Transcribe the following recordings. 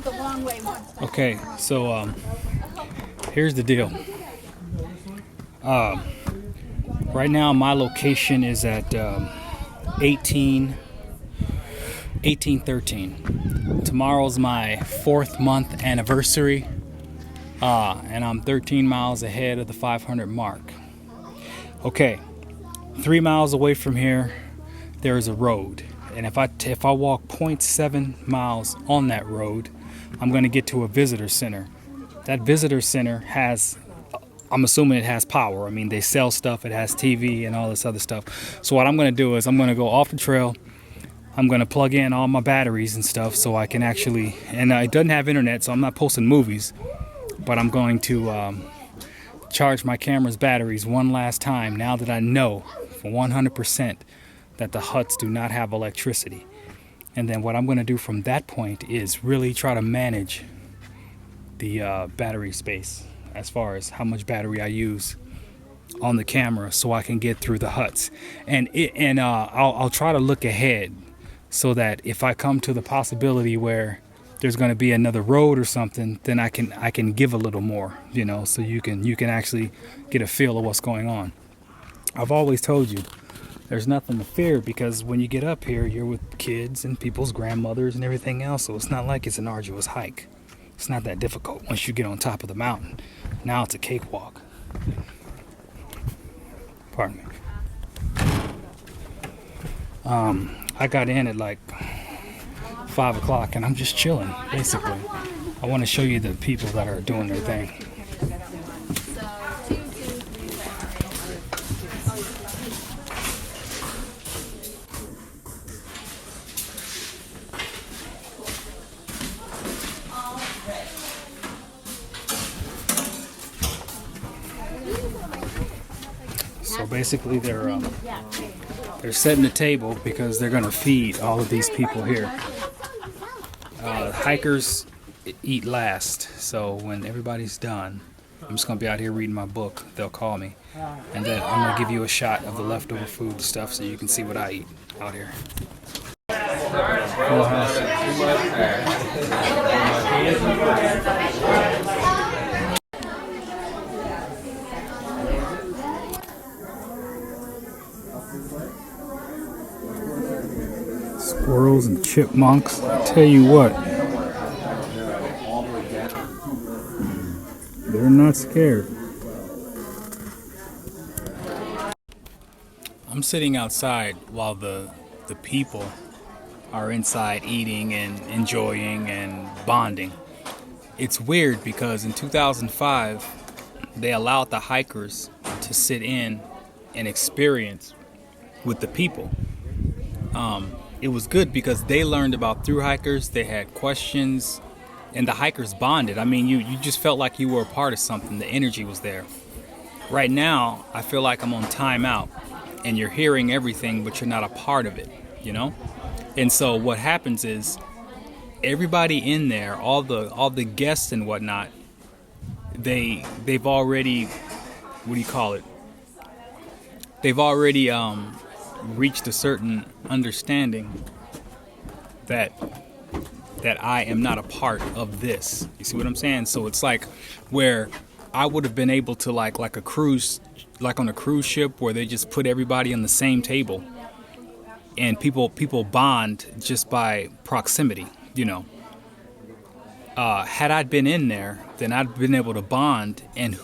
went the wrong way once. Okay, so here's the deal. Right now my location is at 1813. Tomorrow's my 4th month anniversary, and I'm 13 miles ahead of the 500 mark. Okay, 3 miles away from here there is a road, and if I walk 0.7 miles on that road, I'm going to get to a visitor center. That visitor center has, I'm assuming it has power. I mean, they sell stuff, it has TV and all this other stuff. So what I'm going to do is I'm going to go off the trail. I'm going to plug in all my batteries and stuff so I can actually, and it doesn't have internet, so I'm not posting movies, but I'm going to charge my camera's batteries one last time now that I know for 100% that the huts do not have electricity. And then what I'm going to do from that point is really try to manage the battery space as far as how much battery I use on the camera so I can get through the huts. And I'll try to look ahead so that if I come to the possibility where there's going to be another road or something, then I can give a little more, you know, so you can actually get a feel of what's going on. I've always told you there's nothing to fear, because when you get up here, you're with kids and people's grandmothers and everything else, so it's not like it's an arduous hike. It's not that difficult once you get on top of the mountain. Now it's a cakewalk. Pardon me. I got in at like 5 o'clock and I'm just chilling, basically. I want to show you the people that are doing their thing. So basically they're setting the table because they're going to feed all of these people here. Hikers eat last, so when everybody's done, I'm just going to be out here reading my book. They'll call me, and then I'm going to give you a shot of the leftover food stuff so you can see what I eat out here. Full house. Squirrels and chipmunks, I tell you what, they're not scared. I'm sitting outside while the people are inside eating and enjoying and bonding. It's weird because in 2005 they allowed the hikers to sit in and experience with the people. It was good because they learned about thru hikers, they had questions, and the hikers bonded. I mean, you just felt like you were a part of something. The energy was there. Right now, I feel like I'm on timeout, and you're hearing everything, but you're not a part of it, you know? And so what happens is everybody in there, all the guests and whatnot, they've already, what do you call it? They've already reached a certain understanding that I am not a part of this. You see what I'm saying? So it's like where I would have been able to like a cruise, like on a cruise ship where they just put everybody on the same table and people bond just by proximity, you know. Had I been in there, then I'd been able to bond and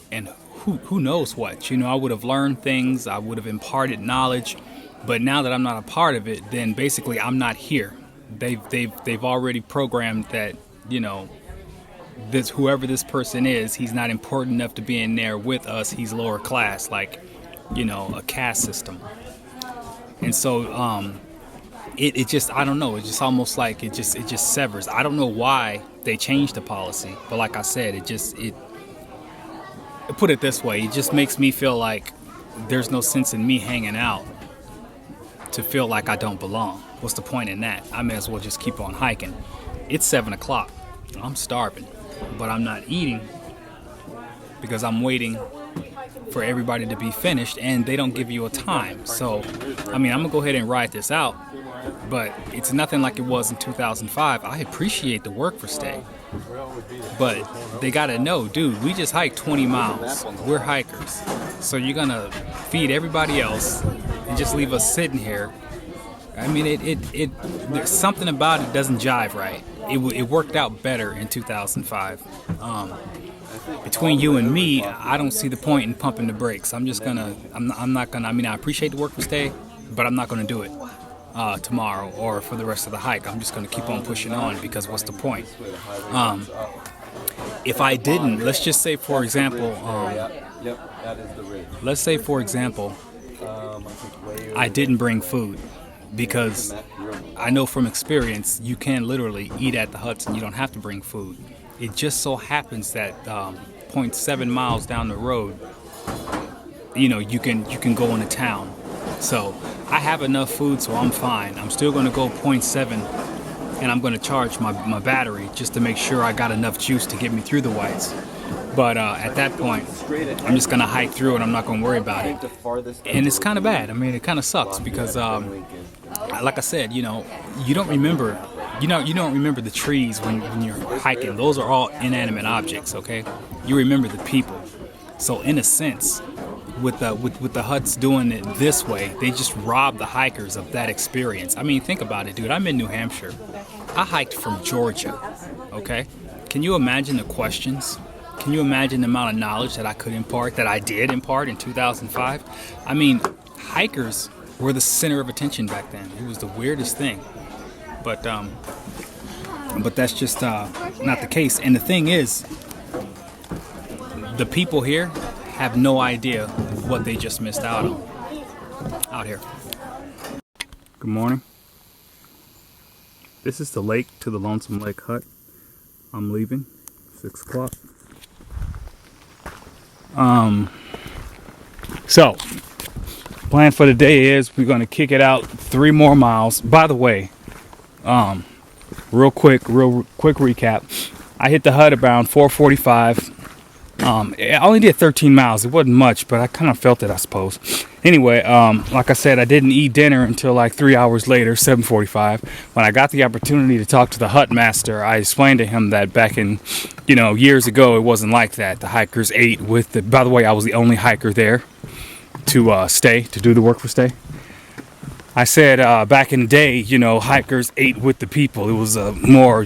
who knows what, you know. I would have learned things, I would have imparted knowledge. But now that I'm not a part of it, then basically I'm not here. They've already programmed that, you know, this whoever this person is, he's not important enough to be in there with us. He's lower class, like, you know, a caste system. And so it just, I don't know, it's just almost like it just severs. I don't know why they changed the policy, but like I said, it put it this way, it just makes me feel like there's no sense in me hanging out to feel like I don't belong. What's the point in that? I may as well just keep on hiking. It's 7 o'clock. I'm starving, but I'm not eating because I'm waiting for everybody to be finished, and they don't give you a time. So, I mean, I'm gonna go ahead and ride this out, but it's nothing like it was in 2005. I appreciate the work for stay, but they gotta know, dude, we just hiked 20 miles. We're hikers. So you're gonna feed everybody else and just leave us sitting here. I mean, there's something about it doesn't jive right. It worked out better in 2005. Between you and me, I don't see the point in pumping the brakes. I'm not gonna, I mean, I appreciate the work for stay, but I'm not gonna do it tomorrow or for the rest of the hike. I'm just gonna keep on pushing on, because what's the point? If I didn't, let's just say for example, I didn't bring food, because I know from experience you can literally eat at the huts and you don't have to bring food. It just so happens that 0.7 miles down the road, you know, you can go into town. So I have enough food, so I'm fine. I'm still going to go 0.7, and I'm going to charge my battery just to make sure I got enough juice to get me through the whites. But at that point, I'm just going to hike through and I'm not going to worry about it. And it's kind of bad. I mean, it kind of sucks because, like I said, you know, you don't remember the trees when you're hiking. Those are all inanimate objects, okay? You remember the people. So in a sense, with the huts doing it this way, they just rob the hikers of that experience. I mean, think about it, dude. I'm in New Hampshire. I hiked from Georgia, okay? Can you imagine the questions? Can you imagine the amount of knowledge that I could impart, that I did impart in 2005? I mean, hikers were the center of attention back then. It was the weirdest thing. But that's just not the case. And the thing is, the people here have no idea what they just missed out on out here. Good morning. This is the lake to the Lonesome Lake Hut. I'm leaving, 6 o'clock. So, plan for the day is we're going to kick it out 3 more miles. By the way, real quick recap. I hit the hut around 4:45. I only did 13 miles. It wasn't much, but I kind of felt it, I suppose. Anyway, like I said, I didn't eat dinner until like 3 hours later, 7:45. When I got the opportunity to talk to the hut master, I explained to him that back in, years ago, it wasn't like that. The hikers ate with the. By the way, I was the only hiker there to do the work for stay. I said back in the day, hikers ate with the people. It was a more,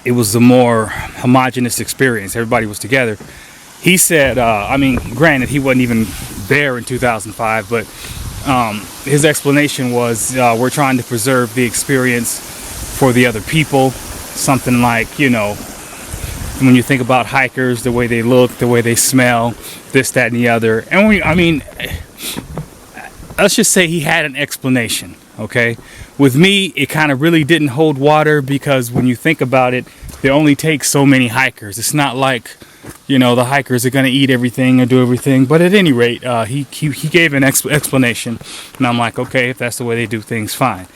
it was a more homogenous experience. Everybody was together. He said, granted, he wasn't even there in 2005, but his explanation was we're trying to preserve the experience for the other people. Something like, when you think about hikers, the way they look, the way they smell, this, that, and the other. And let's just say he had an explanation, okay? With me, it kind of really didn't hold water because when you think about it, they only take so many hikers. It's not like, the hikers are going to eat everything or do everything. But at any rate, he gave an explanation. And I'm like, okay, if that's the way they do things, fine.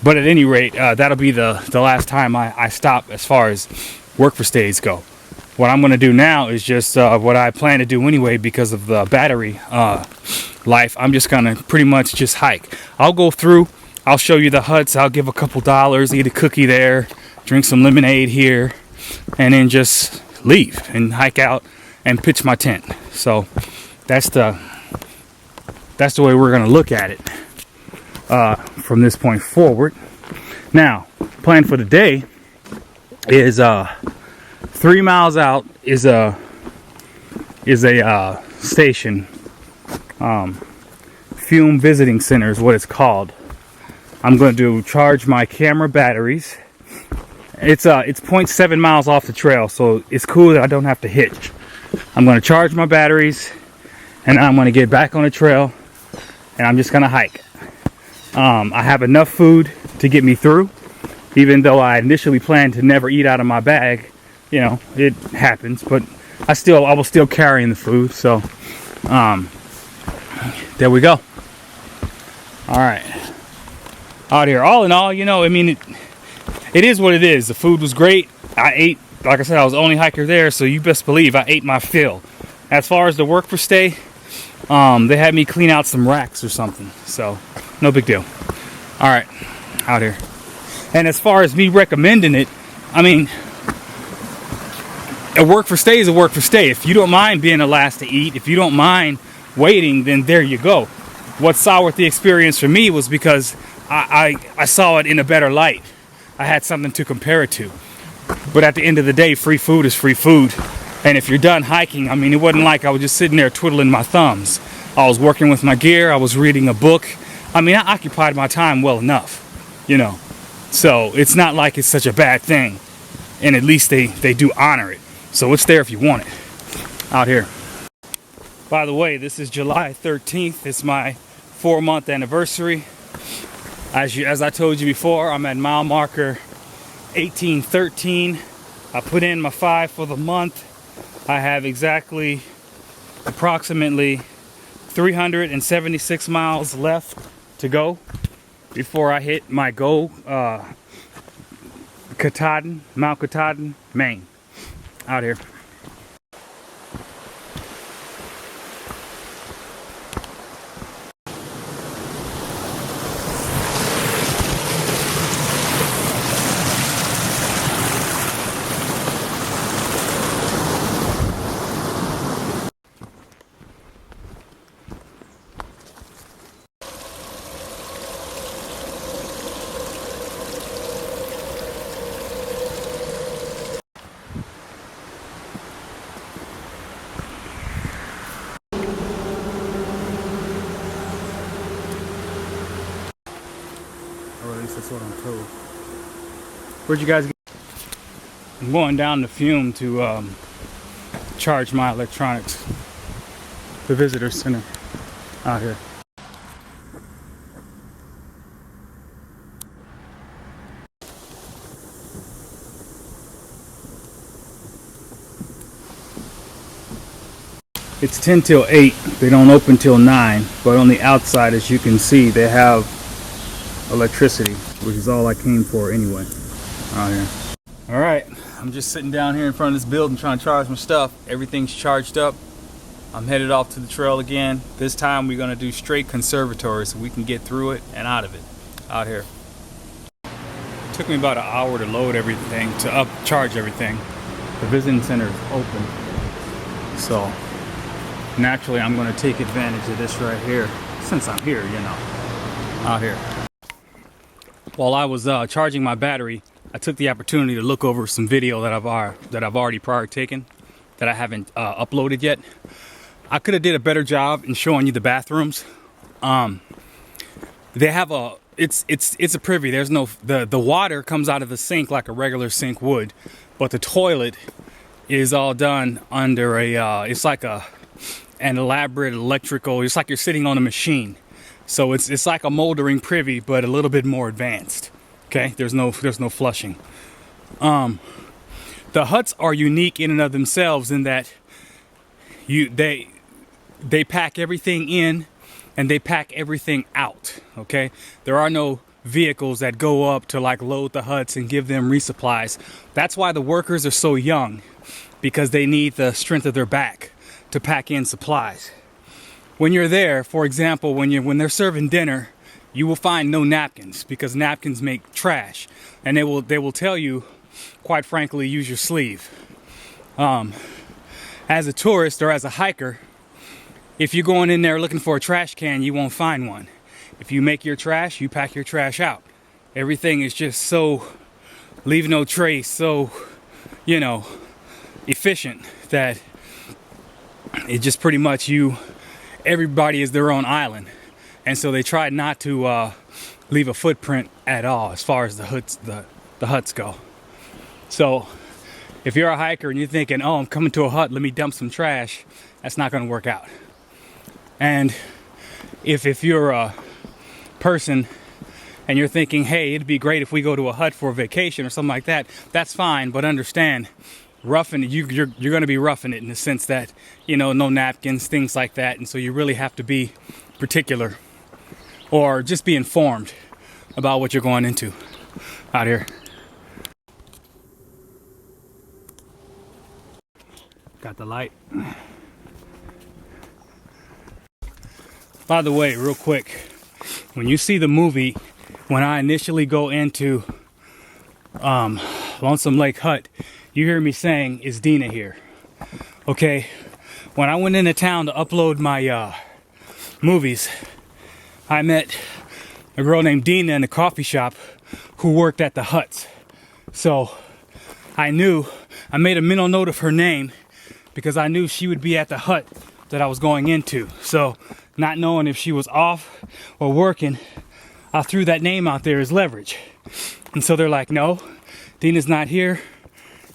But at any rate, that'll be the last time I stop as far as work for stays go. What I'm going to do now is just what I plan to do anyway because of the battery life. I'm just going to pretty much just hike. I'll go through. I'll show you the huts. I'll give a couple dollars, eat a cookie there, drink some lemonade here, and then just leave and hike out and pitch my tent. So that's the way we're going to look at it from this point forward. Now, plan for the day is 3 miles out is a station. Fume Visiting Center is what it's called. I'm going to charge my camera batteries. It's 0.7 miles off the trail, so it's cool that I don't have to hitch. I'm going to charge my batteries, and I'm going to get back on the trail, and I'm just going to hike. I have enough food to get me through, even though I initially planned to never eat out of my bag. It happens, but I was still carrying the food, so there we go. All right. Out here, all in all, it is what it is. The food was great. I ate, like I said, I was the only hiker there, so you best believe I ate my fill. As far as the work for stay, they had me clean out some racks or something, so no big deal. All right, out here. And as far as me recommending it, I mean, a work for stay is a work for stay. If you don't mind being the last to eat, if you don't mind waiting, then there you go. What soured the experience for me was because I saw it in a better light. I had something to compare it to. But at the end of the day, free food is free food. And if you're done hiking, I mean, it wasn't like I was just sitting there twiddling my thumbs. I was working with my gear. I was reading a book. I mean, I occupied my time well enough, you know. So it's not like it's such a bad thing. And at least they do honor it. So it's there if you want it. Out here. By the way, this is July 13th. It's my 4-month anniversary. As I told you before, I'm at mile marker 1813. I put in my 5 for the month. I have approximately 376 miles left to go before I hit my goal, Mount Katahdin, Maine. Out here. Or at least that's what I'm told. Where'd you guys get? I'm going down the Fume to charge my electronics. The visitor center out here. It's 10 till 8. They don't open till 9. But on the outside, as you can see, they have electricity, which is all I came for anyway. Out here. All right, I'm just sitting down here in front of this building trying to charge my stuff. Everything's charged up. I'm headed off to the trail again. This time we're gonna do straight conservatory so we can get through it and out of it. Out here. It took me about an hour to load everything, to charge everything. The visiting center is open. So naturally I'm gonna take advantage of this right here since I'm here, you know. Out here. While I was charging my battery, I took the opportunity to look over some video that I've already prior taken that I haven't uploaded yet. I could have did a better job in showing you the bathrooms. They have it's a privy. There's no the water comes out of the sink like a regular sink would, but the toilet is all done under it's like an elaborate electrical. It's like you're sitting on a machine. So it's like a moldering privy, but a little bit more advanced. Okay, there's no flushing. The huts are unique in and of themselves in that they pack everything in and they pack everything out. Okay, there are no vehicles that go up to like load the huts and give them resupplies. That's why the workers are so young, because they need the strength of their back to pack in supplies. When you're there, for example, when they're serving dinner, you will find no napkins because napkins make trash, and they will tell you, quite frankly, use your sleeve. As a tourist or as a hiker, if you're going in there looking for a trash can, you won't find one. If you make your trash, you pack your trash out. Everything is just so leave no trace, so efficient that it just pretty much everybody is their own island, and so they try not to leave a footprint at all as far as the huts go. So if you're a hiker and you're thinking, oh, I'm coming to a hut, let me dump some trash, that's not going to work out. And if you're a person and you're thinking, hey, it'd be great if we go to a hut for a vacation or something like that, that's fine, but understand, you're going to be roughing it in the sense that, no napkins, things like that. And so you really have to be particular or just be informed about what you're going into out here. Got the light. By the way, real quick, when you see the movie when I initially go into Lonesome Lake Hut, you hear me saying, "Is Dina here?" Okay, when I went into town to upload my movies, I met a girl named Dina in the coffee shop who worked at the huts. So I made a mental note of her name because I knew she would be at the hut that I was going into. So not knowing if she was off or working, I threw that name out there as leverage. And so they're like, "No, Dina's not here.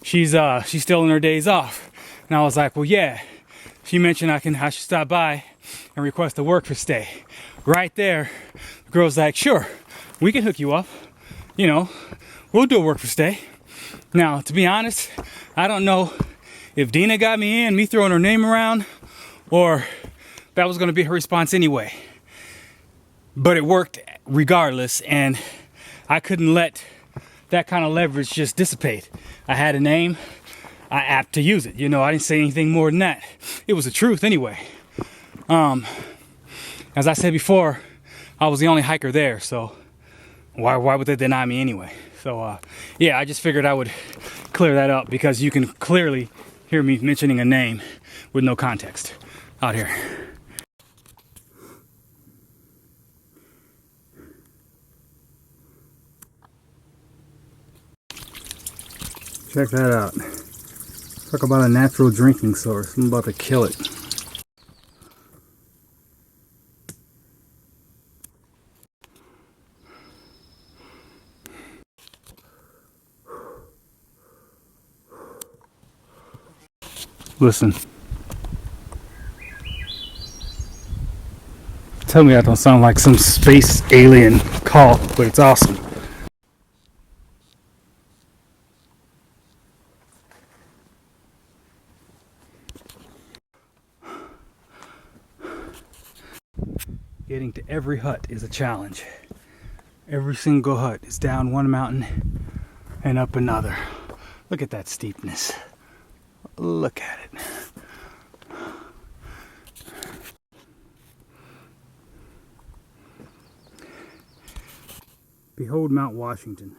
She's still in her days off." And I was like, "Well, yeah." She mentioned I should stop by and request a work for stay. Right there, the girl's like, "Sure, we can hook you up. You know, we'll do a work for stay." Now, to be honest, I don't know if Dina got me throwing her name around, or that was going to be her response anyway. But it worked regardless, and I couldn't let that kind of leverage just dissipate. I had a name, I apt to use it. You know, I didn't say anything more than that. It was the truth anyway. As I said before, I was the only hiker there, so why would they deny me anyway? So yeah, I just figured I would clear that up because you can clearly hear me mentioning a name with no context out here. Check that out. Talk about a natural drinking source. I'm about to kill it. Listen. Tell me that don't sound like some space alien call, but it's awesome. Getting to every hut is a challenge. Every single hut is down one mountain and up another. Look at that steepness. Look at it. Behold Mount Washington.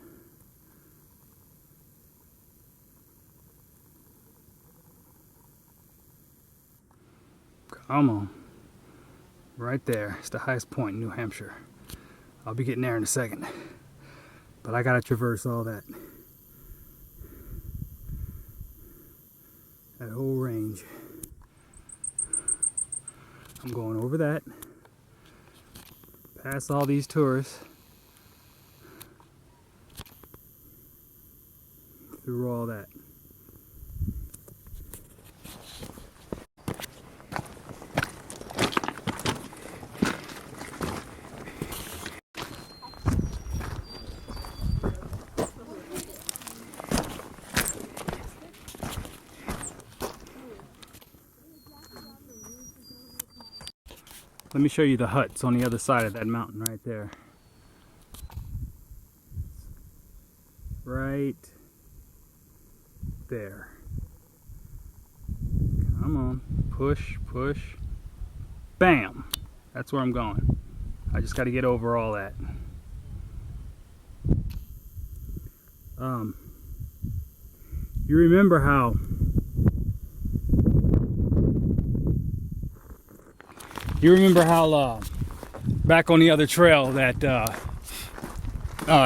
Come on. Right there. It's the highest point in New Hampshire. I'll be getting there in a second. But I gotta traverse all that. That whole range. I'm going over that. Past all these tourists. Through all that. Let me show you the huts on the other side of that mountain right there. Right there. Come on. Push, push. Bam! That's where I'm going. I just got to get over all that. You remember how back on the other trail that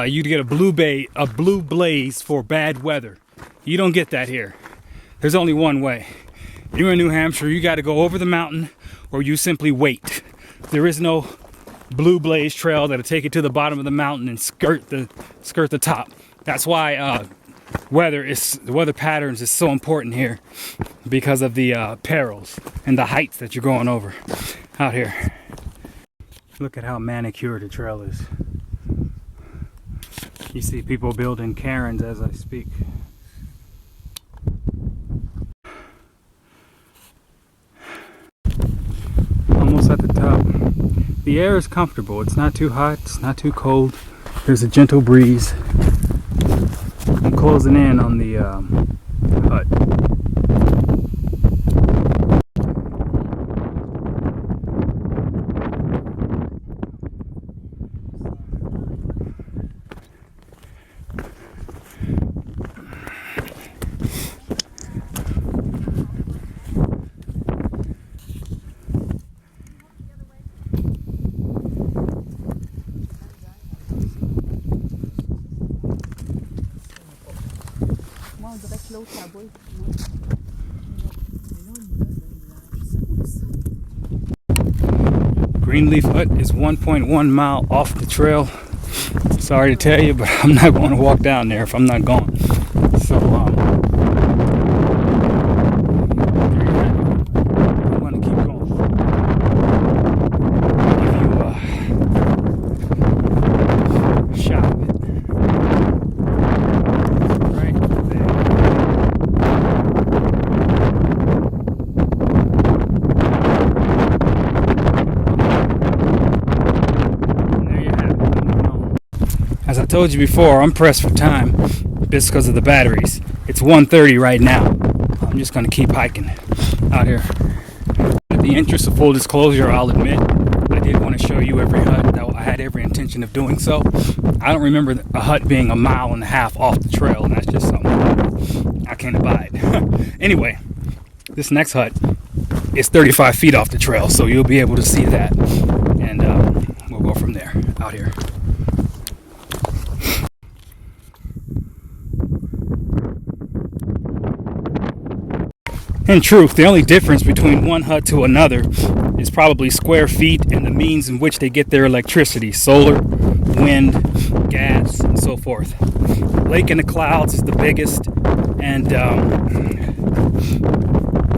you'd get a blue blaze for bad weather. You don't get that here. There's only one way. You're in New Hampshire, you got to go over the mountain or you simply wait. There is no blue blaze trail that'll take you to the bottom of the mountain and skirt the top. That's why weather patterns is so important here, because of the perils and the heights that you're going over out here. Look at how manicured the trail is. You see people building cairns as I speak. Almost at the top. The air is comfortable. It's not too hot, it's not too cold. There's a gentle breeze. I'm closing in on the hut. Greenleaf Hut is 1.1 mile off the trail. Sorry to tell you, but I'm not going to walk down there if I'm not going. So, I'm going to keep going. Give you a shot of it. Right there. As I told you before, I'm pressed for time just because of the batteries. It's 1:30 right now. I'm just going to keep hiking out here. In the interest of full disclosure, I'll admit, I did want to show you every hut. I had every intention of doing so. I don't remember a hut being 1.5 miles off the trail, and that's just something I can't abide. Anyway, this next hut is 35 feet off the trail, so you'll be able to see that. And we'll go from there out here. In truth, the only difference between one hut to another is probably square feet and the means in which they get their electricity: solar, wind, gas, and so forth. Lake in the Clouds is the biggest, and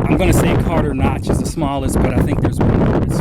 I'm going to say Carter Notch is the smallest, but I think there's one that's